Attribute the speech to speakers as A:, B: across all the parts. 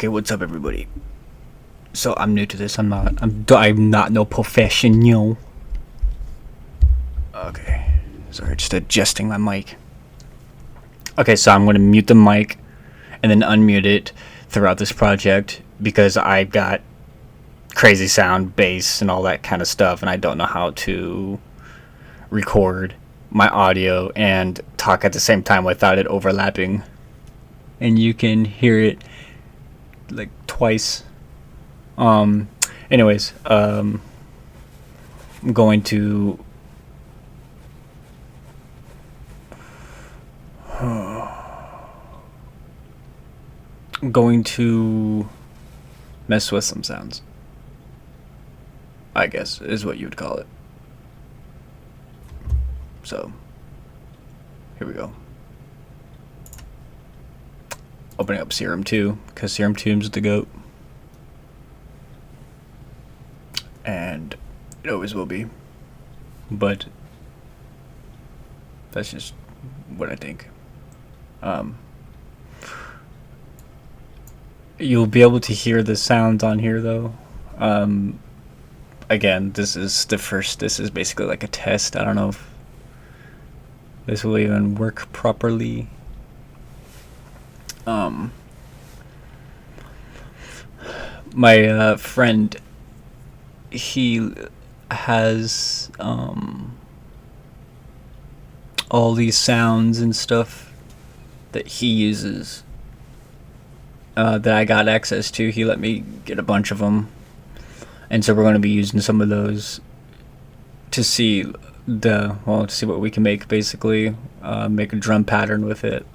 A: Okay, what's up, everybody? So I'm new to this. I'm not no professional. Okay, sorry, just adjusting my mic. Okay, so I'm gonna mute the mic and then unmute it throughout this project because I've got crazy sound, bass, and all that kind of stuff, and I don't know how to record my audio and talk at the same time without it overlapping. And you can hear it like twice. Anyways, I'm going to mess with some sounds, I guess is what you would call it. So here we go. Opening up Serum 2 because Serum 2 is the GOAT, and it always will be, but that's just what I think. You'll be able to hear the sounds on here though. Again, this is basically like a test. I don't know if this will even work properly. My friend, he has all these sounds and stuff that he uses that I got access to. He let me get a bunch of them, and so we're going to be using some of those to see what we can make. Basically, make a drum pattern with it,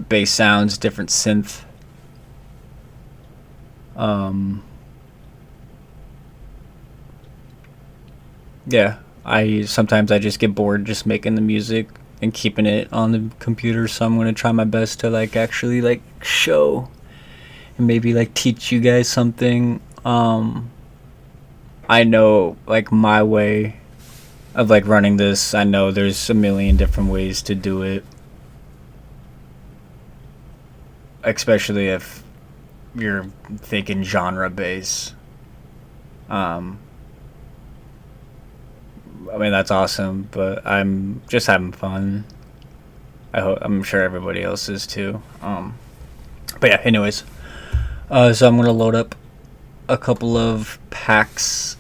A: bass sounds, different synth. Yeah, sometimes I just get bored just making the music and keeping it on the computer, so I'm gonna try my best to actually show and maybe teach you guys something. I know my way of running this. I know there's a million different ways to do it, especially if you're thinking genre bass. I mean, that's awesome, but I'm just having fun. I'm sure everybody else is too. But yeah, anyways, so I'm gonna load up a couple of packs,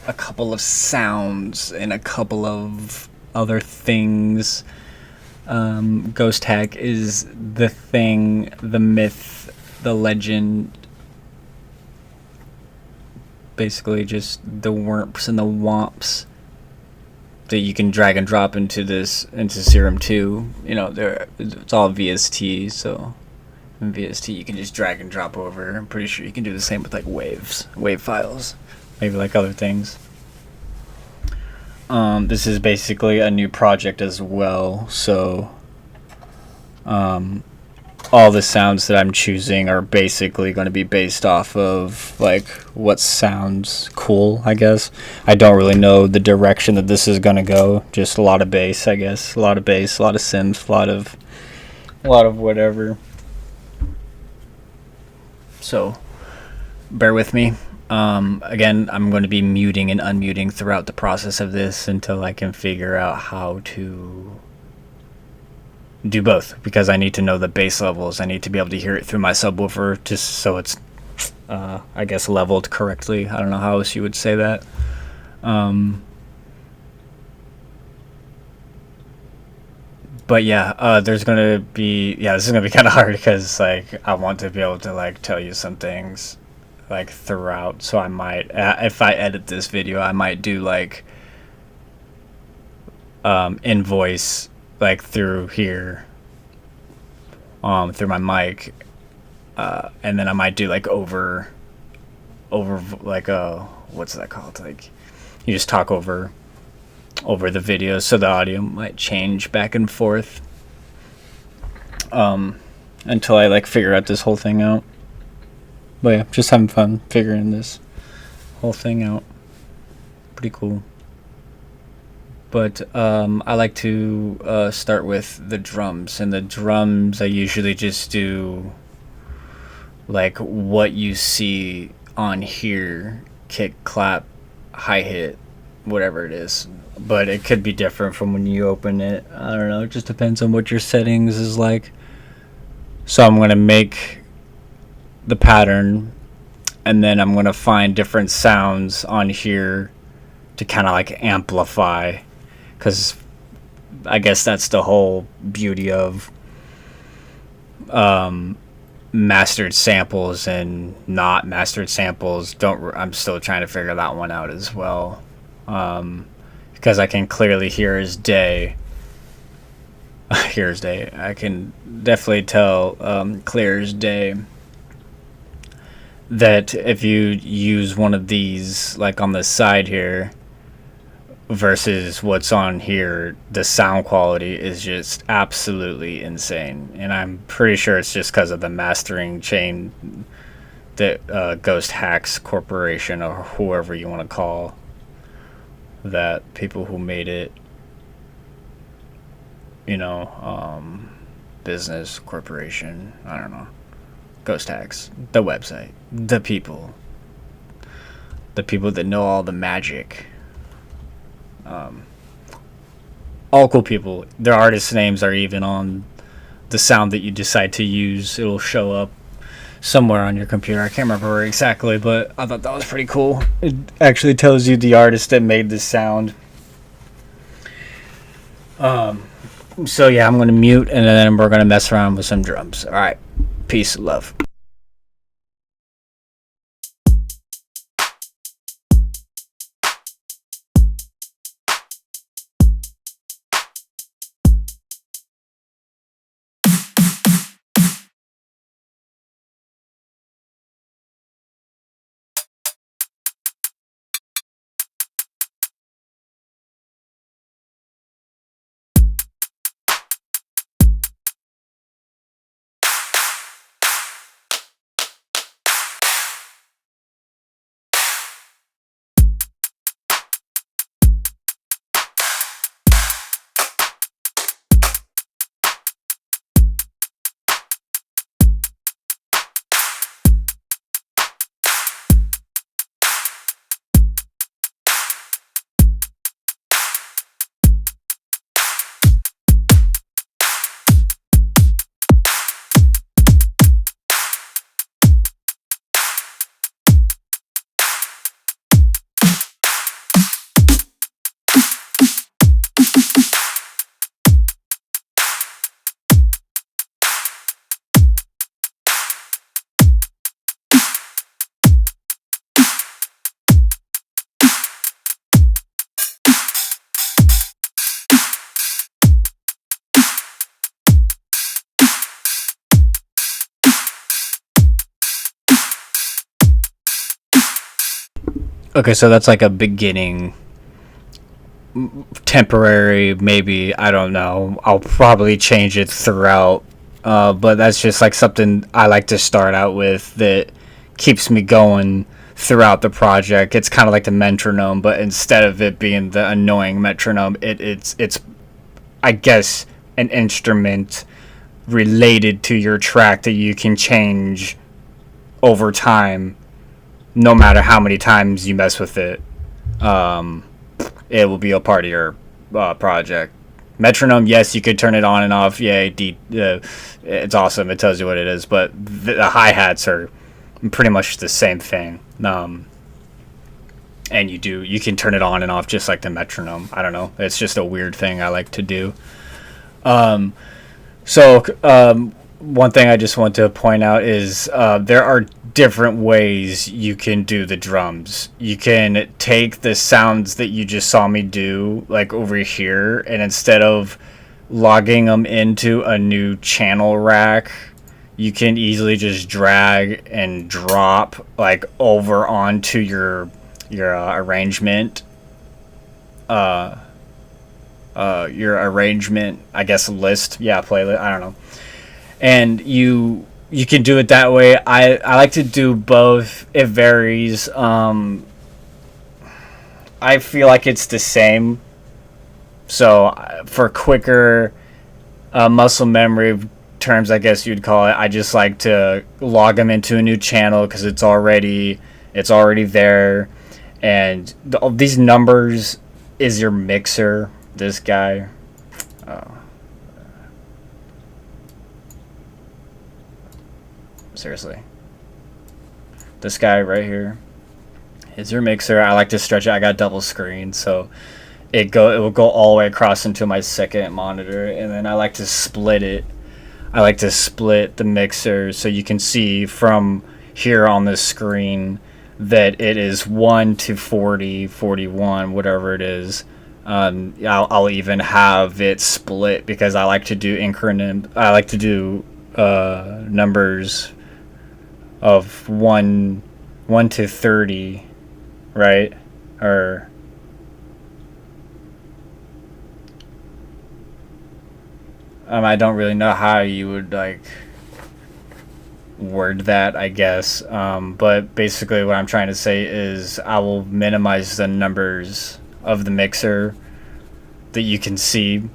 A: a couple of sounds, and a couple of other things. Ghost Hack is the thing, the myth, the legend. Basically, just the whomps and the womps that you can drag and drop into Serum 2. It's all VST, so in VST you can just drag and drop over. I'm pretty sure you can do the same with wave files, maybe other things. This is basically a new project as well, so all the sounds that I'm choosing are basically going to be based off of what sounds cool, I guess. I don't really know the direction that this is going to go. Just a lot of bass, I guess. A lot of bass, a lot of synth, a lot of whatever. So bear with me. Again, I'm going to be muting and unmuting throughout the process of this until I can figure out how to do both, because I need to know the bass levels. I need to be able to hear it through my subwoofer just so it's I guess leveled correctly. I don't know how else you would say that. But yeah, this is gonna be kind of hard because I want to be able to tell you some things throughout. So I might, if I edit this video, I might do in voice through here, through my mic, and then I might do over what's that called? You just talk over the video, so the audio might change back and forth until I figure out this whole thing out. But yeah, just having fun figuring this whole thing out. Pretty cool. But I like to start with the drums, and the drums I usually just do like what you see on here, kick, clap, hi-hat, whatever it is. But it could be different from when you open it. I don't know. It just depends on what your settings is like. So I'm going to make the pattern, and then I'm going to find different sounds on here to kind of like amplify, because I guess that's the whole beauty of mastered samples and not mastered samples. I'm still trying to figure that one out as well, because I can clearly hear as day. Hear as day. I can definitely tell clear as day that if you use one of these, like on the side here, versus what's on here, the sound quality is just absolutely insane. And I'm pretty sure it's just because of the mastering chain that Ghost Hacks Corporation, or whoever you want to call that, people who made it, business corporation, I don't know, Ghost Hacks, the website, the people that know all the magic. All cool people. Their artist names are even on the sound that you decide to use. It'll show up somewhere on your computer. I can't remember where exactly, but I thought that was pretty cool. It actually tells you the artist that made this sound. So yeah, I'm going to mute, and then we're going to mess around with some drums. All right. Peace, love. Okay, so that's like a beginning, temporary, maybe, I don't know. I'll probably change it throughout, but that's just like something I like to start out with that keeps me going throughout the project. It's kind of like the metronome, but instead of it being the annoying metronome, it's I guess an instrument related to your track that you can change over time, no matter how many times you mess with it. It will be a part of your project. Metronome, yes, you could turn it on and off. Yay, it's awesome. It tells you what it is. But the hi-hats are pretty much the same thing. And you can turn it on and off just like the metronome. I don't know. It's just a weird thing I like to do. One thing I just want to point out is there are different ways you can do the drums. You can take the sounds that you just saw me do, like over here, and instead of logging them into a new channel rack, you can easily just drag and drop like over onto your arrangement. Your arrangement, I guess, list. Yeah, playlist. I don't know. And you can do it that way. I like to do both. It varies. I feel like it's the same. So for quicker muscle memory, terms, I guess you'd call it. I just like to log them into a new channel because it's already there, and these numbers is your mixer. This guy. Seriously. This guy right here is your mixer. I like to stretch it. I got double screen, so it will go all the way across into my second monitor, and then I like to split it. I like to split the mixer so you can see from here on the screen that it is 1 to 40, 41, whatever it is. I'll even have it split because I like to do increment. I like to do numbers of 1 to 30, right? Or I don't really know how you would like word that, I guess. But basically what I'm trying to say is I will minimize the numbers of the mixer that you can see,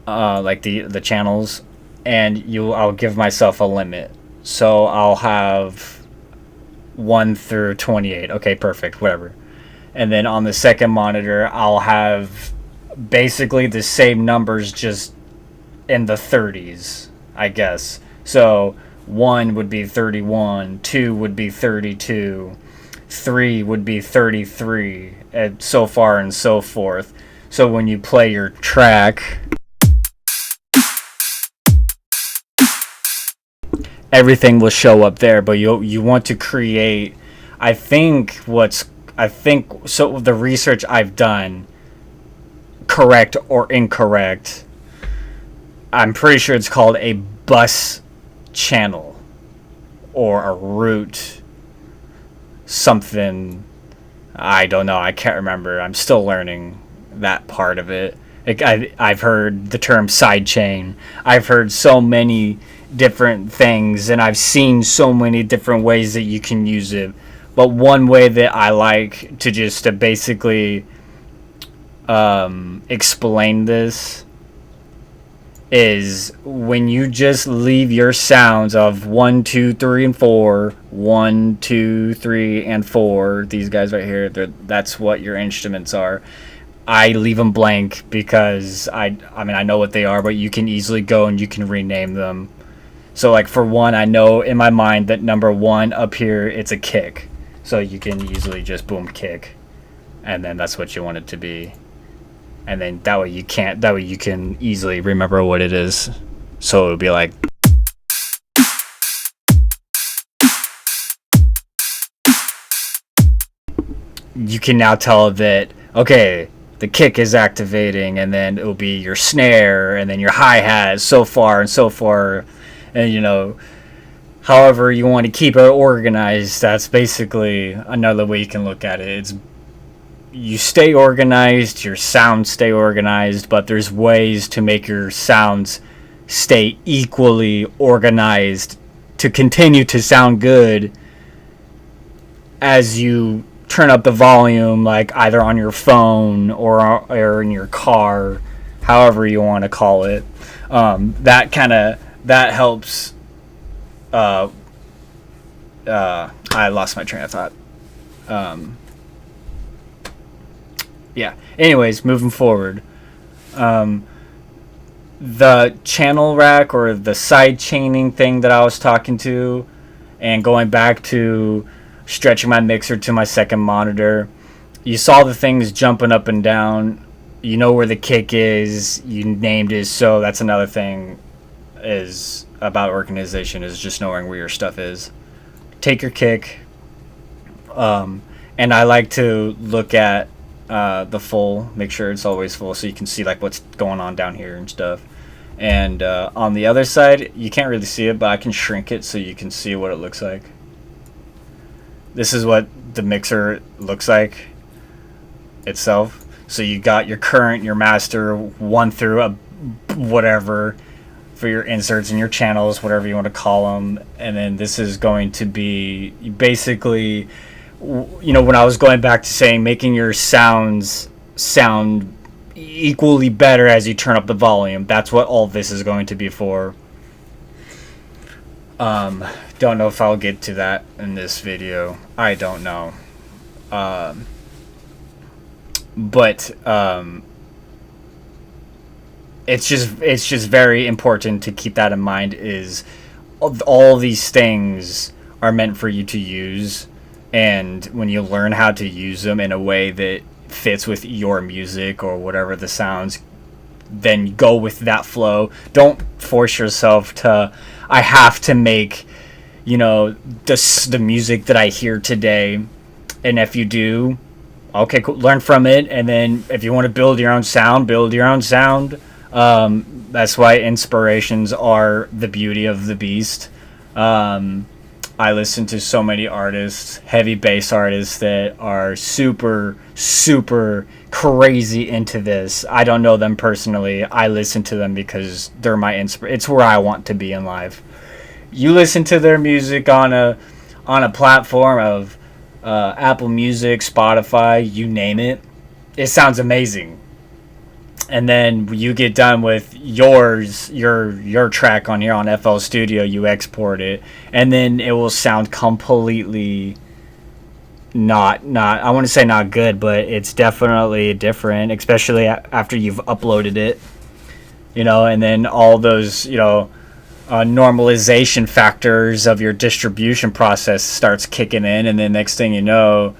A: like the channels, and I'll give myself a limit. So I'll have 1 through 28. Okay, perfect, whatever. And then on the second monitor, I'll have basically the same numbers, just in the 30s, I guess. So 1 would be 31, 2 would be 32, 3 would be 33, and so far and so forth. So when you play your track, everything will show up there, but you want to create, I think so the research I've done, correct or incorrect, I'm pretty sure it's called a bus channel or a route something. I don't know, I can't remember. I'm still learning that part of it. I've heard the term sidechain. I've heard so many different things, and I've seen so many different ways that you can use it. But one way that I like to just to basically explain this is when you just leave your sounds of 1, 2, 3, and 4, 1, 2, 3, and 4. These guys right here, that's what your instruments are. I leave them blank because I mean I know what they are, but you can easily go and you can rename them. So like for 1, I know in my mind that number 1 up here, it's a kick. So you can easily just boom kick, and then that's what you want it to be. And then that way you can easily remember what it is. So it would be like, you can now tell that, okay, the kick is activating, and then it will be your snare, and then your hi-hat, so far and so far. And however you want to keep it organized, that's basically another way you can look at it. You stay organized, your sounds stay organized, but there's ways to make your sounds stay equally organized to continue to sound good as you turn up the volume, like either on your phone or in your car, however you want to call it. That helps. I lost my train of thought. Yeah. Anyways, moving forward. The channel rack or the side chaining thing that I was talking to, and going back to stretching my mixer to my second monitor, you saw the things jumping up and down. You know where the kick is. You named it. So that's another thing is about organization, is just knowing where your stuff is. Take your kick. And I like to look at the full, make sure it's always full, so you can see like what's going on down here and stuff. And on the other side, you can't really see it, but I can shrink it so you can see what it looks like. This is what the mixer looks like itself. So you got your current, your master, 1 through a whatever for your inserts and your channels, whatever you want to call them. And then this is going to be basically, when I was going back to saying making your sounds sound equally better as you turn up the volume. That's what all this is going to be for. Don't know if I'll get to that in this video. I don't know. But it's just very important to keep that in mind. Is all these things are meant for you to use, and when you learn how to use them in a way that fits with your music or whatever the sounds, then go with that flow. Don't force yourself to, I have to make, the music that I hear today. And if you do, okay, cool, learn from it. And then if you want to build your own sound, build your own sound. That's why inspirations are the beauty of the beast. I listen to so many artists, heavy bass artists that are super, super crazy into this. I don't know them personally. I listen to them because they're my inspiration. It's where I want to be in life. You listen to their music on a platform of Apple Music, Spotify, you name it. It sounds amazing. And then you get done with your track on here on FL Studio, you export it, and then it will sound completely not I want to say not good, but it's definitely different, especially after you've uploaded it, and then all those, normalization factors of your distribution process starts kicking in, and then next thing you know,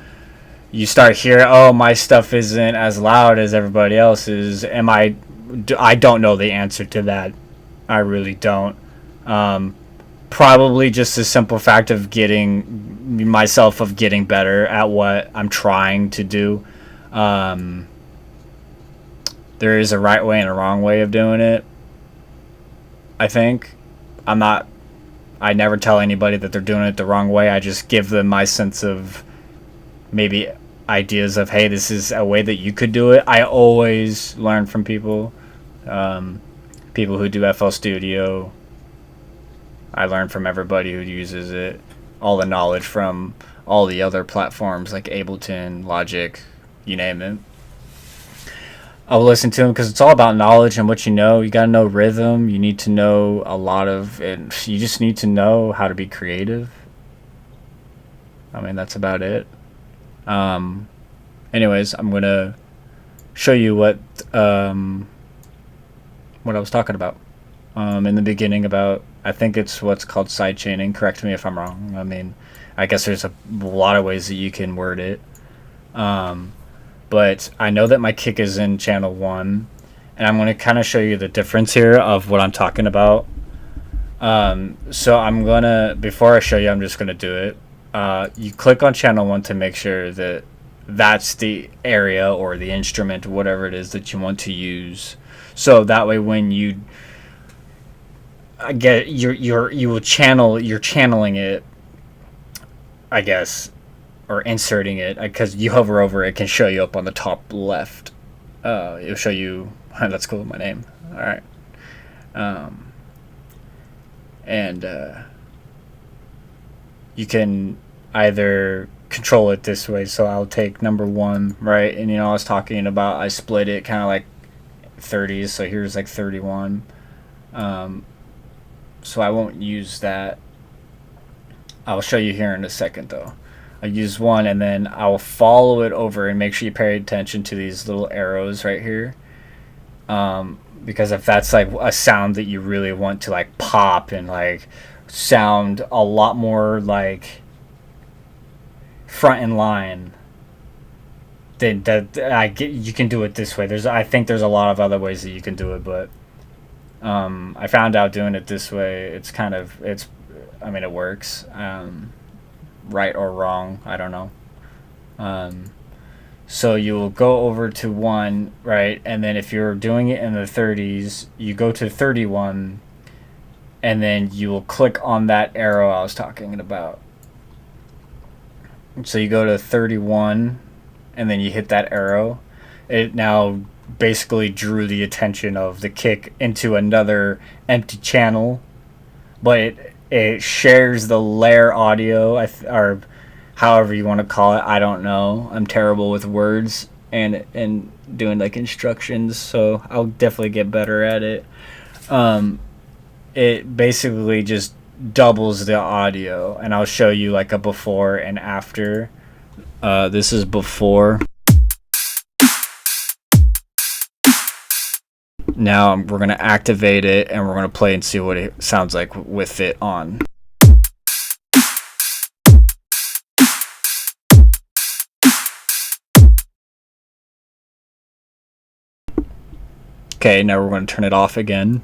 A: you start hearing, oh, my stuff isn't as loud as everybody else's. I don't know the answer to that. I really don't. Probably just a simple fact of getting better at what I'm trying to do. There is a right way and a wrong way of doing it, I think. I never tell anybody that they're doing it the wrong way. I just give them my sense of maybe ideas of, hey, this is a way that you could do it. I always learn from people who do FL Studio. I learn from everybody who uses it, all the knowledge from all the other platforms like Ableton, Logic, you name it. I'll listen to them because it's all about knowledge and what you know. You got to know rhythm. You need to know a lot of it. You just need to know how to be creative. I mean, that's about it. Anyways, I'm gonna show you what I was talking about in the beginning about, I think it's what's called sidechaining. Correct me if I'm wrong. I mean, I guess there's a lot of ways that you can word it. But I know that my kick is in channel 1, and I'm gonna kind of show you the difference here of what I'm talking about. So I'm gonna, before I show you, I'm just gonna do it. You click on channel 1 to make sure that that's the area or the instrument, whatever it is that you want to use. So that way, when you you're channeling it, I guess, or inserting it, because you hover over it, can show you up on the top left. It'll show you. That's cool. My name. All right. And you can either control it this way. So I'll take number 1, right? And I was talking about, I split it kind of like 30s. So here's like 31. So I won't use that. I'll show you here in a second though. I use 1, and then I'll follow it over, and make sure you pay attention to these little arrows right here. Because if that's like a sound that you really want to like pop and like sound a lot more like front in line, then you can do it this way. I think there's a lot of other ways that you can do it, but I found out doing it this way, it works. Right or wrong, I don't know. So you will go over to 1, right? And then if you're doing it in the 30s, you go to 31, and then you will click on that arrow I was talking about. So you go to 31, and then you hit that arrow. It now basically drew the attention of the kick into another empty channel, but it shares the layer audio, or however you want to call it. I don't know. I'm terrible with words. and doing like instructions, so I'll definitely get better at it. It basically just doubles the audio, and I'll show you like a before and after. This is before. Now we're going to activate it, and we're going to play and see what it sounds like with it on. Okay, now we're going to turn it off again.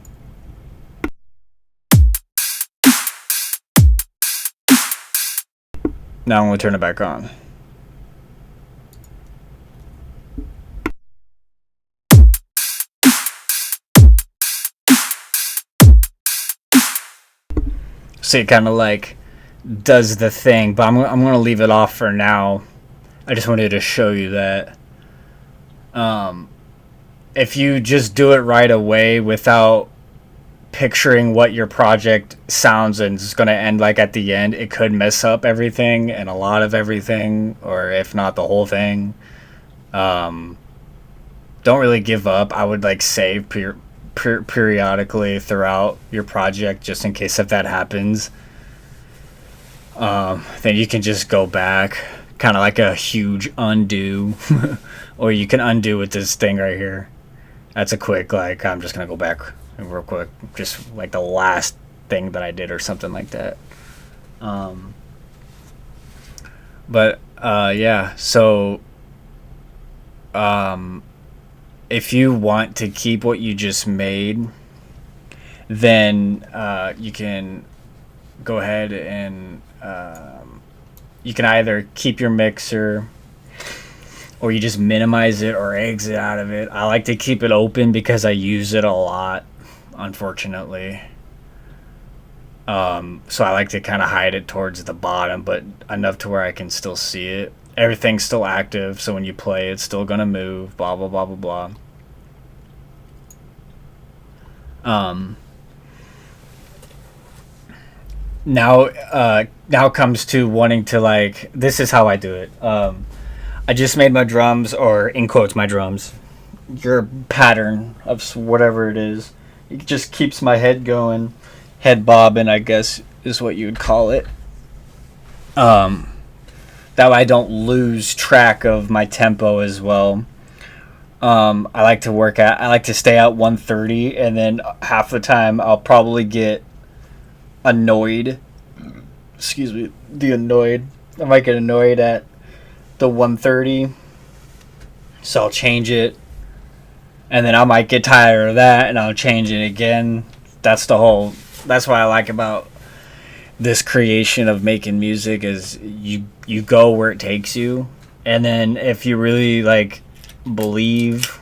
A: Now I'm going to turn it back on. So it kind of like does the thing, but I'm going to leave it off for now. I just wanted to show you that. If you just do it right away without picturing what your project sounds and is going to end like at the end, it could mess up everything and a lot of everything, or if not the whole thing. Don't really give up. I would like save periodically throughout your project just in case if that happens. Then you can just go back, kind of like a huge undo. Or you can undo with this thing right here. That's a quick, like, I'm just going to go back real quick. Just like the last thing that I did or something like that. Yeah, so if you want to keep what you just made, then you can go ahead and you can either keep your mixer, or you just minimize it or exit out of it. I like to keep it open because I use it a lot, unfortunately. So I like to kind of hide it towards the bottom, but enough to where I can still see it. Everything's still active, so when you play, it's still gonna move, blah, blah, blah, blah, blah. Now comes to wanting to, like, this is how I do it. I just made my drums, or in quotes, my drums. Your pattern of whatever it is. It just keeps my head going. Head bobbing, I guess, is what you would call it. That way I don't lose track of my tempo as well. I like to stay at 130, and then half the time I'll probably get annoyed. Excuse me, I might get annoyed at the 130, so I'll change it, and then I might get tired of that and I'll change it again. That's what I like about this creation of making music, is you go where it takes you, and then if you really like believe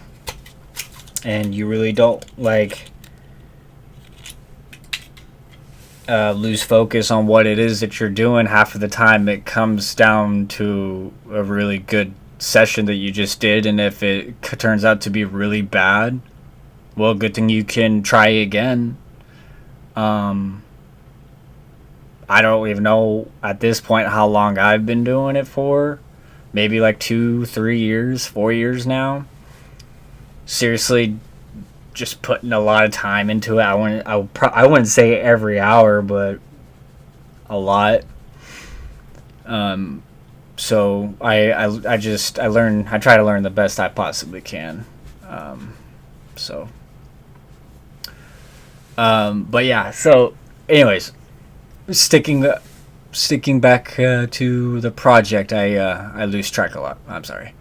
A: and you really don't like lose focus on what it is that you're doing, half of the time it comes down to a really good session that you just did. And if it turns out to be really bad, well, good thing you can try again. I don't even know at this point how long I've been doing it for. Maybe like 2, 3 years, 4 years now. Seriously, just putting a lot of time into it. I wouldn't say every hour, but a lot. So I try to learn the best I possibly can. But yeah. So, anyways, sticking back to the project, I lose track a lot. I'm sorry.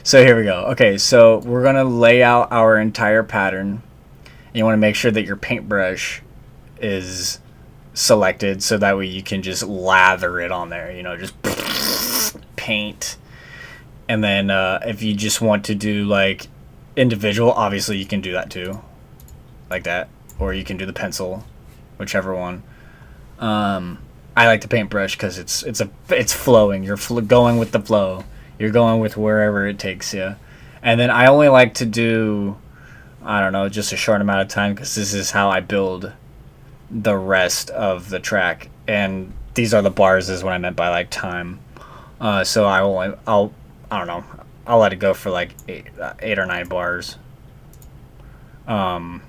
A: So here we go. Okay, so we're going to lay out our entire pattern. And you want to make sure that your paintbrush is selected, so that way you can just lather it on there, just paint. And then if you just want to do like individual, obviously you can do that too, like that. Or you can do the pencil, whichever one. I like the paintbrush because it's flowing. You're going with the flow. You're going with wherever it takes you. And then I only like to do, I don't know, just a short amount of time, because this is how I build the rest of the track. And these are the bars, is what I meant by like time. So I don't know. I'll let it go for like 8 or 9 bars. Um,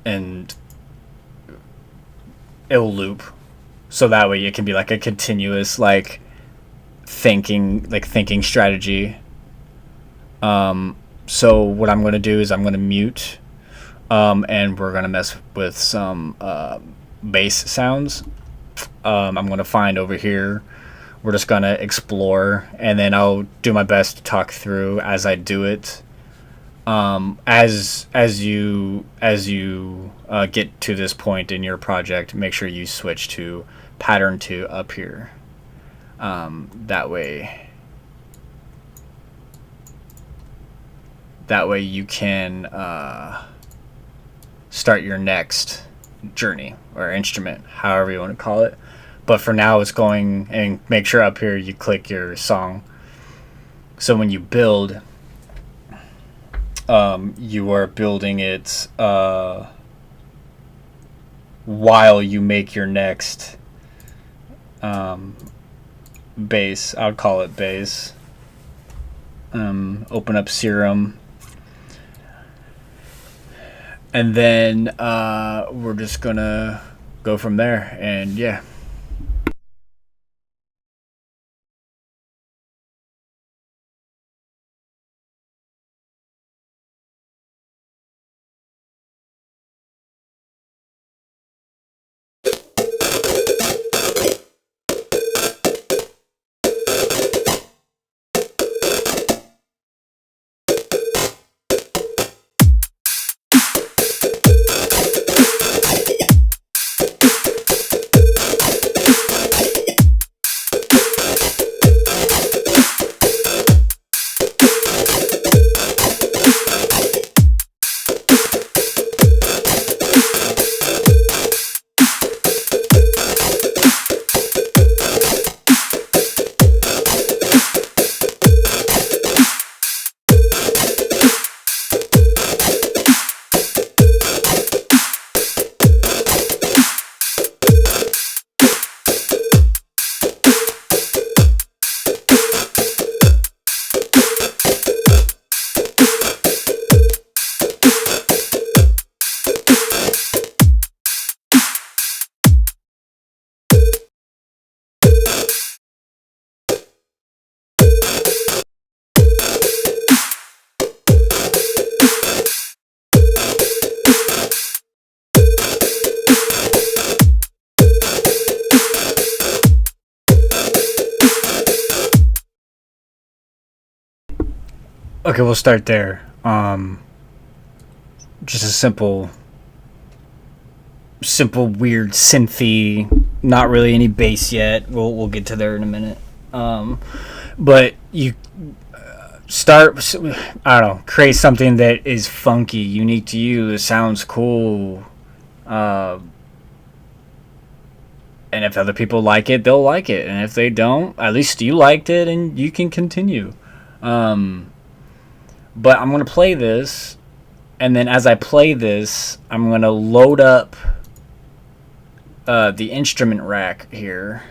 A: and it'll loop, so that way it can be like a continuous thinking strategy. So what I'm gonna do is I'm gonna mute, and we're gonna mess with some bass sounds. I'm gonna find over here. We're just gonna explore, and then I'll do my best to talk through as I do it. As you get to this point in your project, make sure you switch to pattern 2 up here. That way you can start your next journey or instrument, however you want to call it. But for now, it's going, and make sure up here you click your song. So when you build, you are building it while you make your next bass. I would call it bass. Open up Serum, and then we're just gonna go from there. And yeah. Okay, we'll start there. Just a simple, weird synthy. Not really any bass yet. We'll get to there in a minute. But you start. I don't know. Create something that is funky, unique to you. That sounds cool. Uh, and if other people like it, they'll like it. And if they don't, at least you liked it, and you can continue. Um, but I'm gonna play this, and then as I play this, I'm gonna load up the instrument rack here,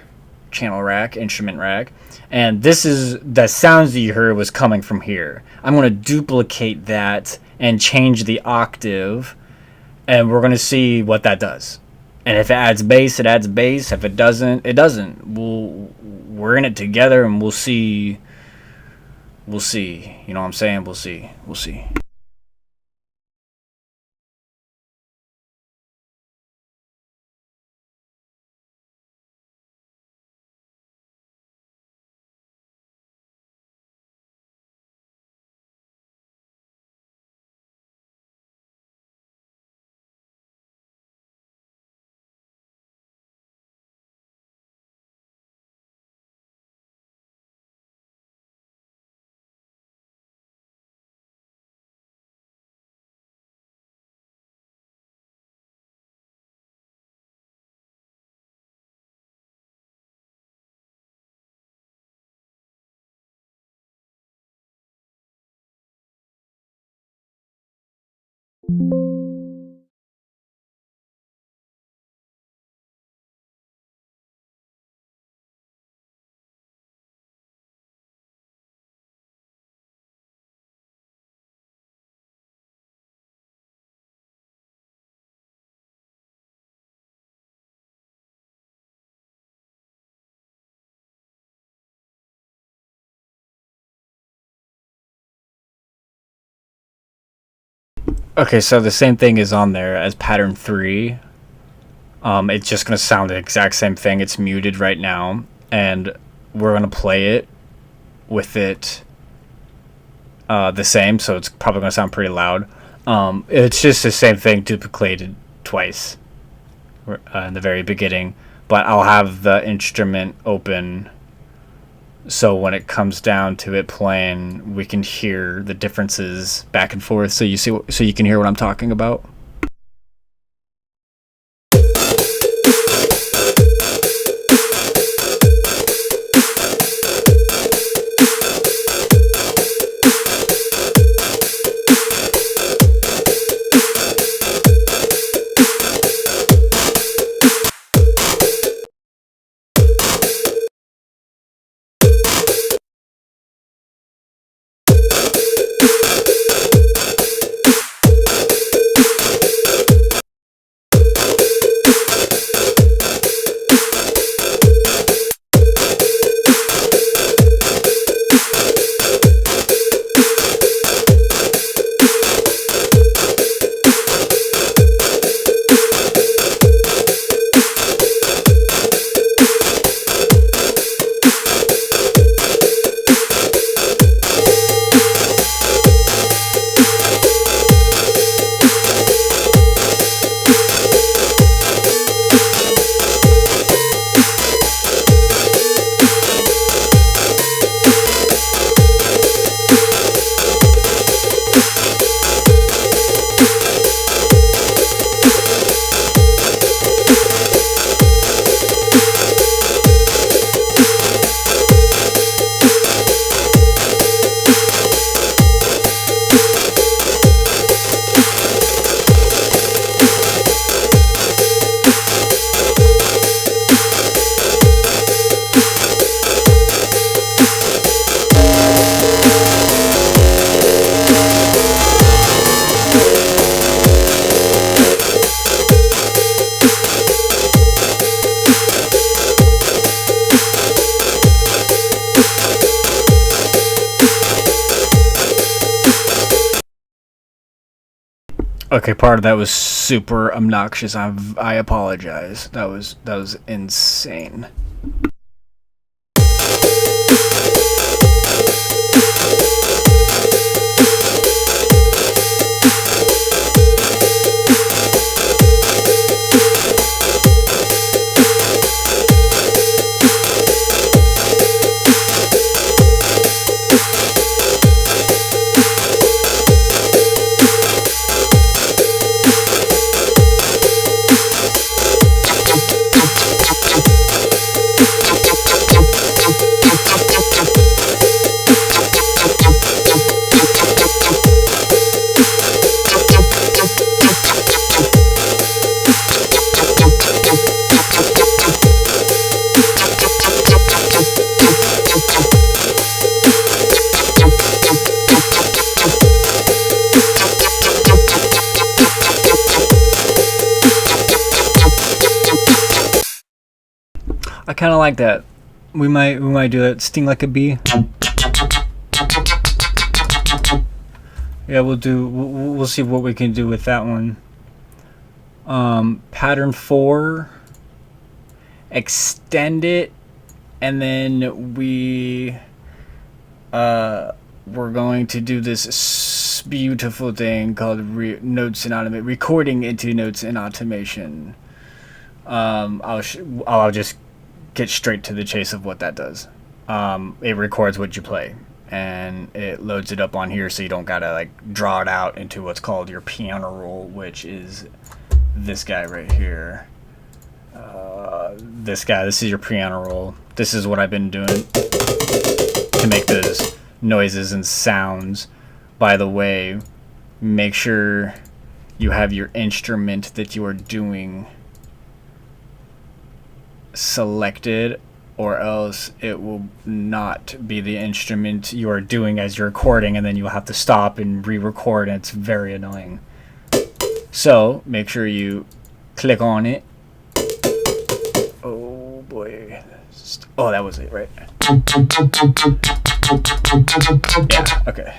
A: channel rack, instrument rack, and this is the sounds that you heard was coming from here. I'm gonna duplicate that and change the octave, and we're gonna see what that does. And if it adds bass, it adds bass. If it doesn't, it doesn't. We're in it together, and we'll see. We'll see. You know what I'm saying? We'll see. We'll see. Okay, so the same thing is on there as pattern 3. It's just going to sound the exact same thing. It's muted right now, and we're going to play it with it the same, so it's probably going to sound pretty loud. It's just the same thing duplicated twice in the very beginning, but I'll have the instrument open so when it comes down to it playing, we can hear the differences back and forth, so you can hear what I'm talking about. Okay, part of that was super obnoxious. I apologize. That was insane. I kind of like that. We might do that. Sting like a bee. Yeah, we'll see what we can do with that one. Pattern 4. Extend it, and then we're going to do this beautiful thing called recording into notes and automation. I'll just get straight to the chase of what that does. It records what you play, and it loads it up on here, so you don't gotta like draw it out into what's called your piano roll, which is this guy right here. This is your piano roll. This is what I've been doing to make those noises and sounds. By the way, make sure you have your instrument that you are doing selected, or else it will not be the instrument you are doing as you're recording, and then you'll have to stop and re-record, and it's very annoying. So make sure you click on it. Oh boy. Oh, that was it, right? Yeah, okay.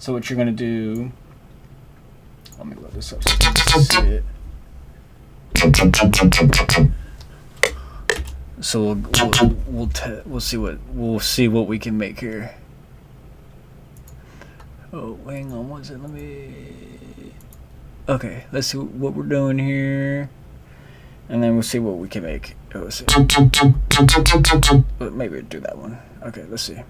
A: So what you're gonna do? Let me load this up so you can see it. So we'll see what we can make here. Oh, hang on, what's it? Let me. Okay, let's see what we're doing here, and then we'll see what we can make. Oh, let's see. Maybe do that one. Okay, let's see.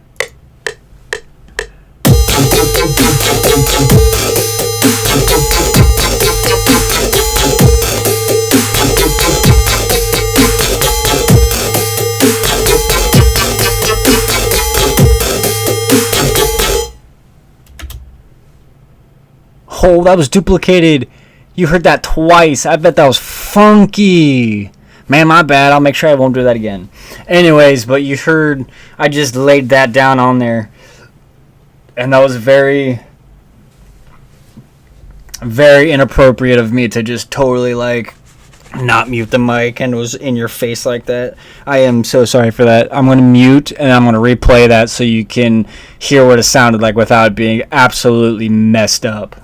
A: Oh, that was duplicated. You heard that twice. I bet that was funky. Man, my bad. I'll make sure I won't do that again. Anyways, but you heard I just laid that down on there. And that was very, very inappropriate of me to just totally, like, not mute the mic and was in your face like that. I am so sorry for that. I'm going to mute and I'm going to replay that so you can hear what it sounded like without being absolutely messed up.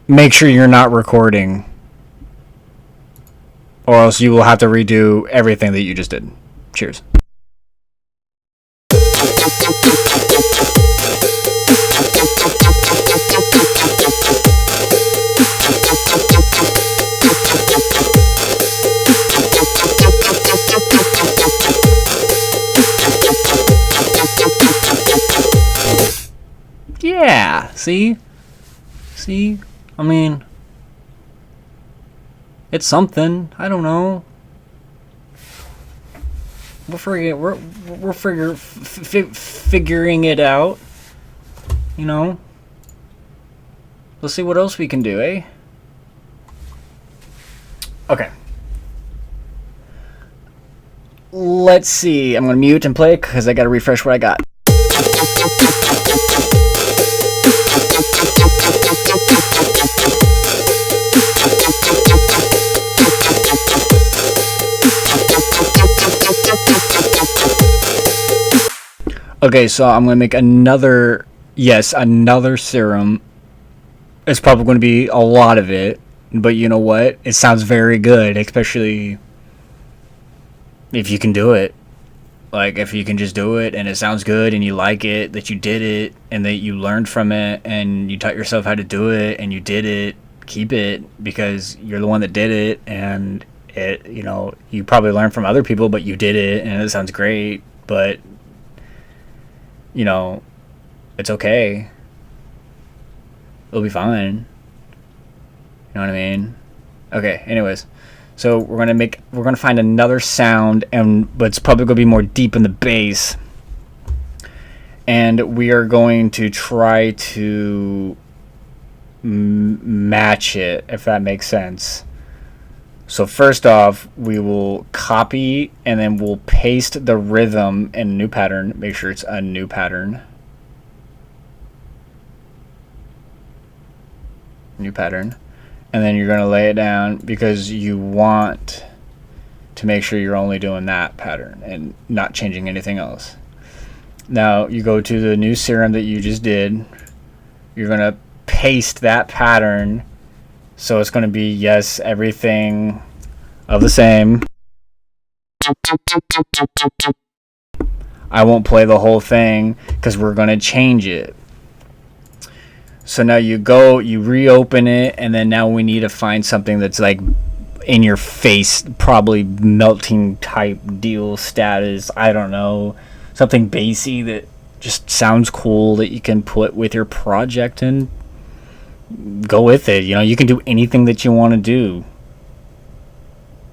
A: Make sure you're not recording, or else you will have to redo everything that you just did. Cheers. Yeah, see? I mean, it's something. I don't know. We're figuring it out. You know. Let's see what else we can do, eh? Okay. Let's see. I'm gonna mute and play because I gotta refresh what I got. Okay, so I'm going to make another serum. It's probably going to be a lot of it, but you know what? It sounds very good, especially if you can do it. Like, if you can just do it and it sounds good and you like it, that you did it and that you learned from it and you taught yourself how to do it and you did it, keep it because you're the one that did it, and it, you know, you probably learned from other people, but you did it and it sounds great, but you know, it's okay. It'll be fine. You know what I mean? Okay, anyways. So we're gonna find another sound, but it's probably gonna be more deep in the bass. And we are going to try to match it, if that makes sense. So first off, we will copy and then we'll paste the rhythm in a new pattern. Make sure it's a new pattern. New pattern. And then you're going to lay it down because you want to make sure you're only doing that pattern and not changing anything else. Now you go to the new serum that you just did. You're going to paste that pattern. So it's going to be, yes, everything of the same. I won't play the whole thing because we're going to change it. So now you reopen it, and then now we need to find something that's like in your face, probably melting type deal status. I don't know. Something bassy that just sounds cool that you can put with your project and go with it. You know, you can do anything that you want to do.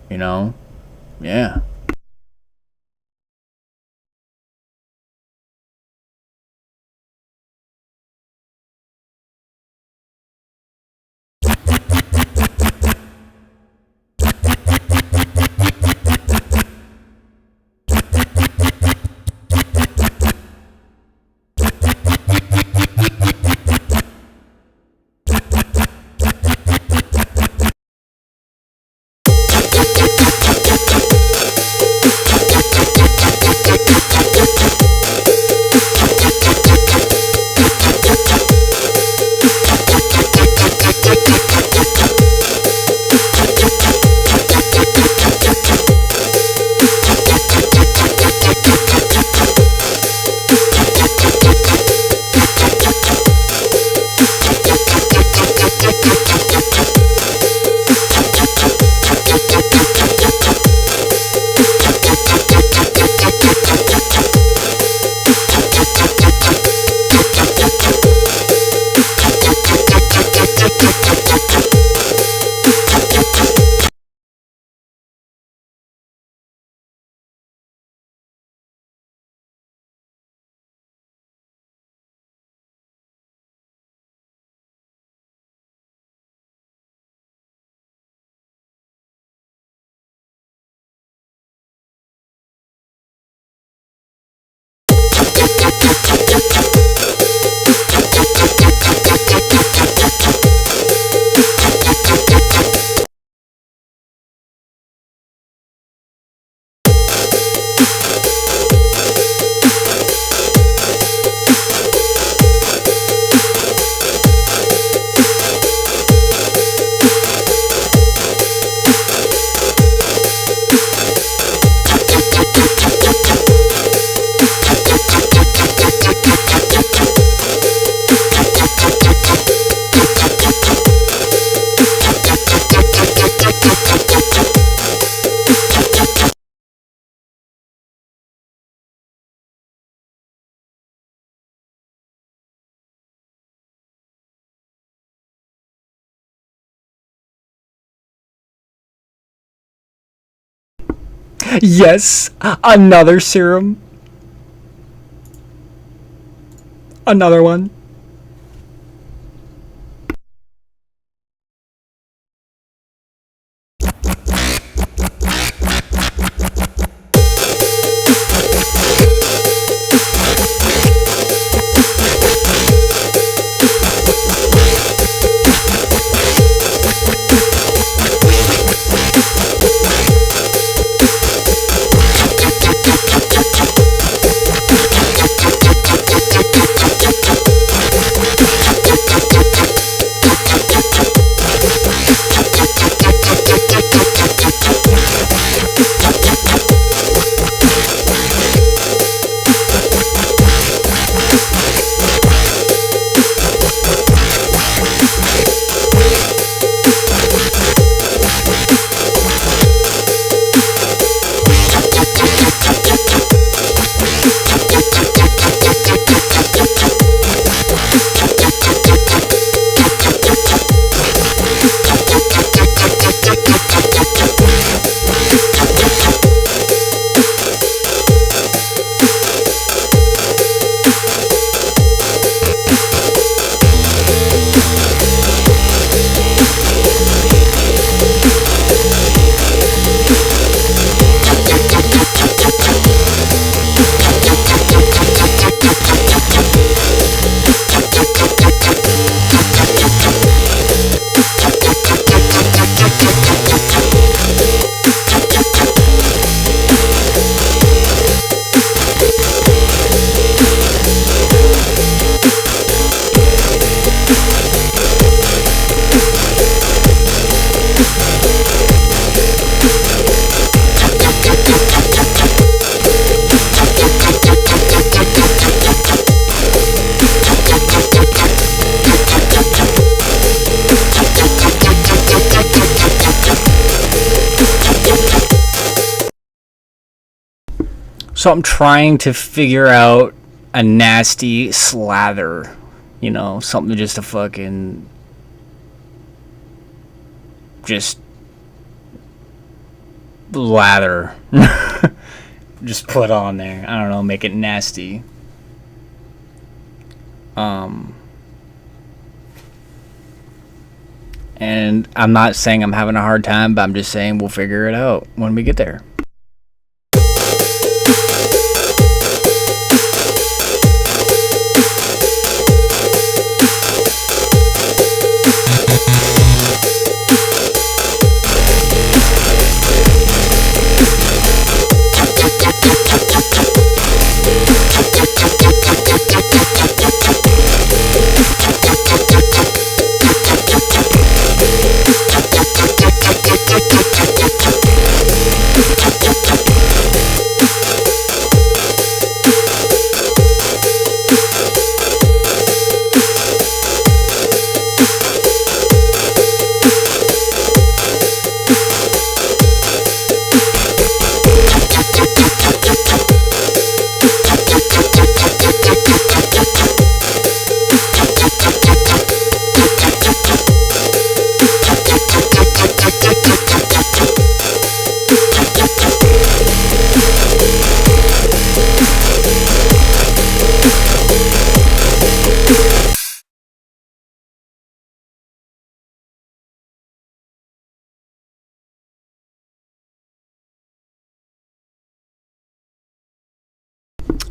A: You know? Yeah. Yes, another serum. Another one. So I'm trying to figure out a nasty slather, you know, something just to fucking just lather. Just put on there. I don't know, make it nasty. And I'm not saying I'm having a hard time, but I'm just saying we'll figure it out when we get there.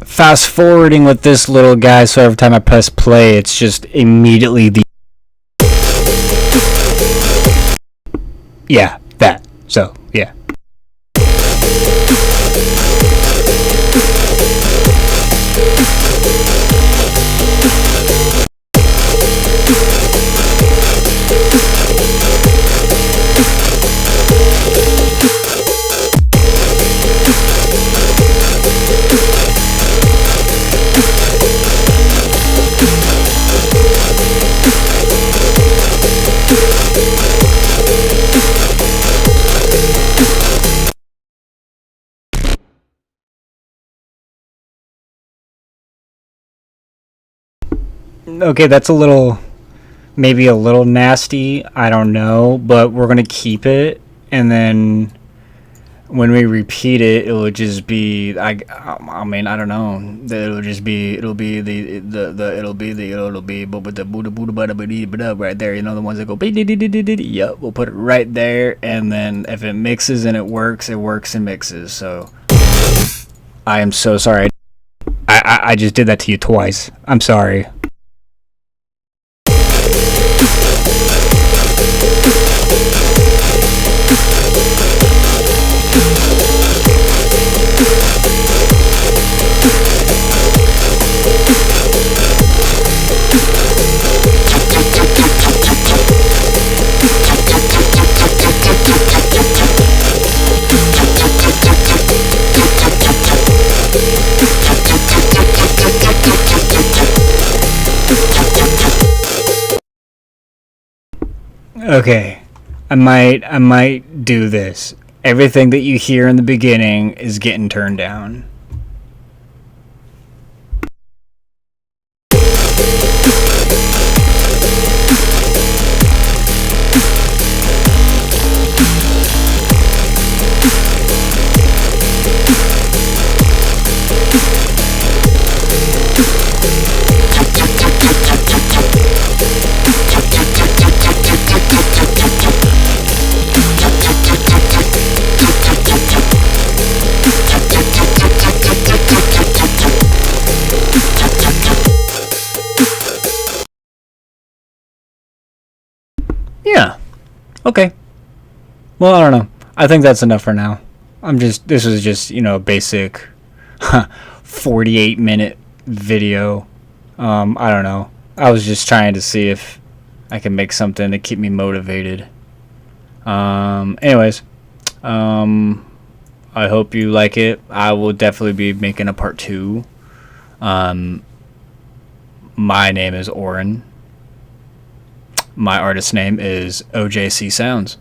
A: Fast forwarding with this little guy, so every time I press play, it's just immediately the. Yeah, that. So, yeah. Okay, that's a little, maybe a little nasty, I don't know, but we're gonna keep it, and then when we repeat it, it will just be I mean, I don't know. It'll just be it'll be the it'll be but with the Buddha Buddha Buddha Buddha right there. You know, the ones that go yep. We'll put it right there, and then if it mixes and it works and mixes. So I am so sorry. I just did that to you twice. I'm sorry. Okay, I might do this. Everything that you hear in the beginning is getting turned down. Yeah. Okay. Well, I don't know. I think that's enough for now. This was just, basic 48-minute video. I don't know. I was just trying to see if I can make something to keep me motivated. Anyways, I hope you like it. I will definitely be making a part 2. My name is Oren. My artist name is OJCsounds.